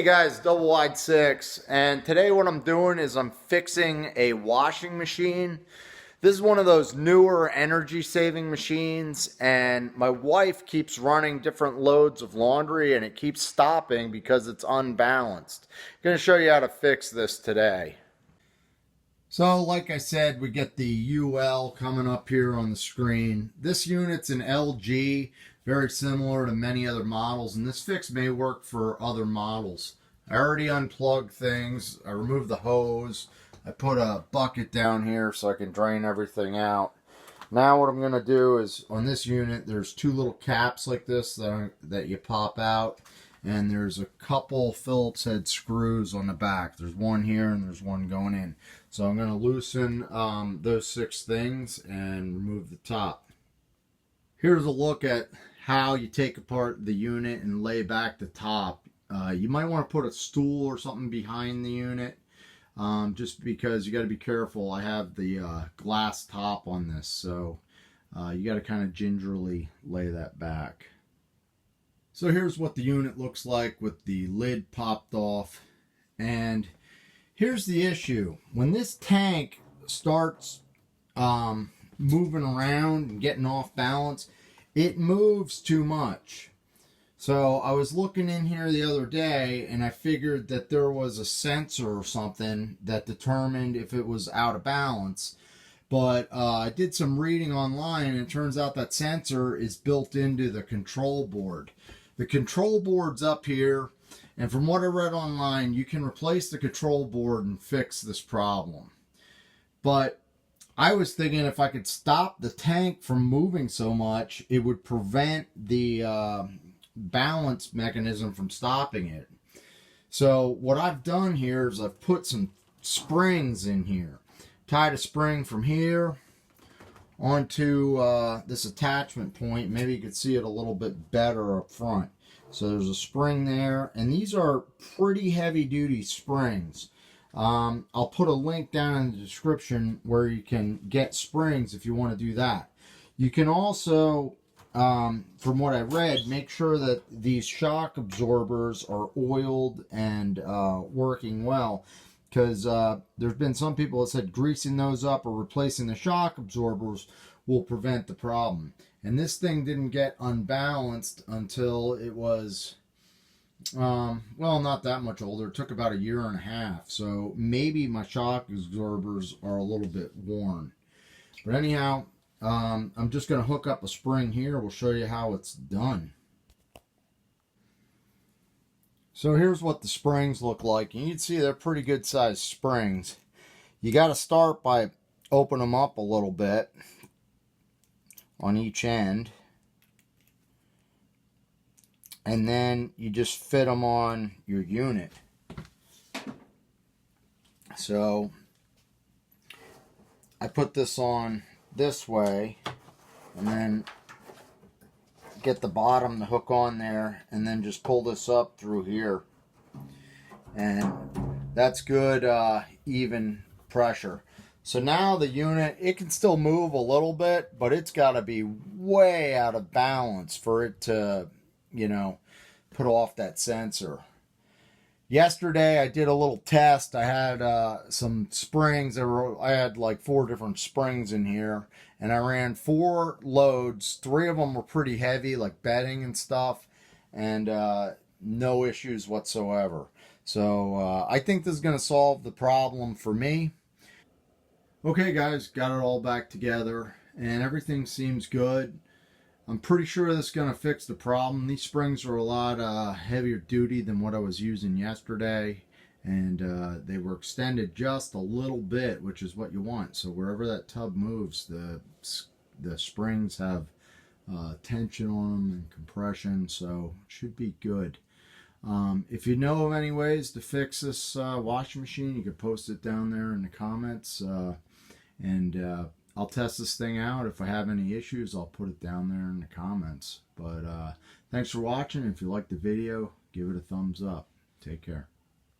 Hey guys, Double Wide 6, and today what I'm doing is I'm fixing a washing machine. This is one of those newer energy saving machines, and my wife keeps running different loads of laundry and it keeps stopping because it's unbalanced. I'm going to show you how to fix this today. So like I said, we get the UL coming up here on the screen. This unit's an LG, very similar to many other models, and this fix may work for other models. I already unplugged things. I removed the hose. I put a bucket down here so I can drain everything out. Now what I'm going to do is, on this unit, there's two little caps like this that you pop out, and there's a couple Phillips head screws on the back. There's one here and there's one going in. So I'm going to loosen those 6 things and remove the top. Here's a look at how you take apart the unit and lay back the top. You might want to put a stool or something behind the unit, just because you got to be careful. I have the glass top on this, so you got to kind of gingerly lay that back. So here's what the unit looks like with the lid popped off, and here's the issue. When this tank starts moving around and getting off balance, it moves too much. So I was looking in here the other day and I figured that there was a sensor or something that determined if it was out of balance. But I did some reading online and it turns out that sensor is built into the control board. The control board's up here, and from what I read online, you can replace the control board and fix this problem. But I was thinking if I could stop the tank from moving so much, it would prevent the balance mechanism from stopping it. So what I've done here is I've put some springs in here. Tied a spring from here onto this attachment point. Maybe you could see it a little bit better up front. So there's a spring there, and these are pretty heavy duty springs. I'll put a link down in the description where you can get springs if you want to do that. You can also, from what I read, make sure that these shock absorbers are oiled and working well, because there's been some people that said greasing those up or replacing the shock absorbers will prevent the problem. And this thing didn't get unbalanced until it was, well, not that much older. It took about 1.5 years. So maybe my shock absorbers are a little bit worn. But anyhow, I'm just going to hook up a spring here. We'll show you how it's done. So here's what the springs look like. And you can see they're pretty good sized springs. You got to start by opening them up a little bit on each end, and then you just fit them on your unit. So I put this on this way and then get the bottom to hook on there, and then just pull this up through here, and that's good even pressure. So now the unit, it can still move a little bit, but it's got to be way out of balance for it to, you know, put off that sensor. Yesterday I did a little test. I had some springs. I had like 4 different springs in here, and I ran 4 loads. 3 of them were pretty heavy, like bedding and stuff, and no issues whatsoever. So I think this is going to solve the problem for me. Okay guys, got it all back together and everything seems good. I'm pretty sure this is going to fix the problem. These springs are a lot heavier duty than what I was using yesterday, and they were extended just a little bit, which is what you want. So wherever that tub moves, the springs have tension on them and compression, so it should be good. If you know of any ways to fix this washing machine, you can post it down there in the comments, and I'll test this thing out. If I have any issues, I'll put it down there in the comments. But thanks for watching. If you liked the video, give it a thumbs up. Take care.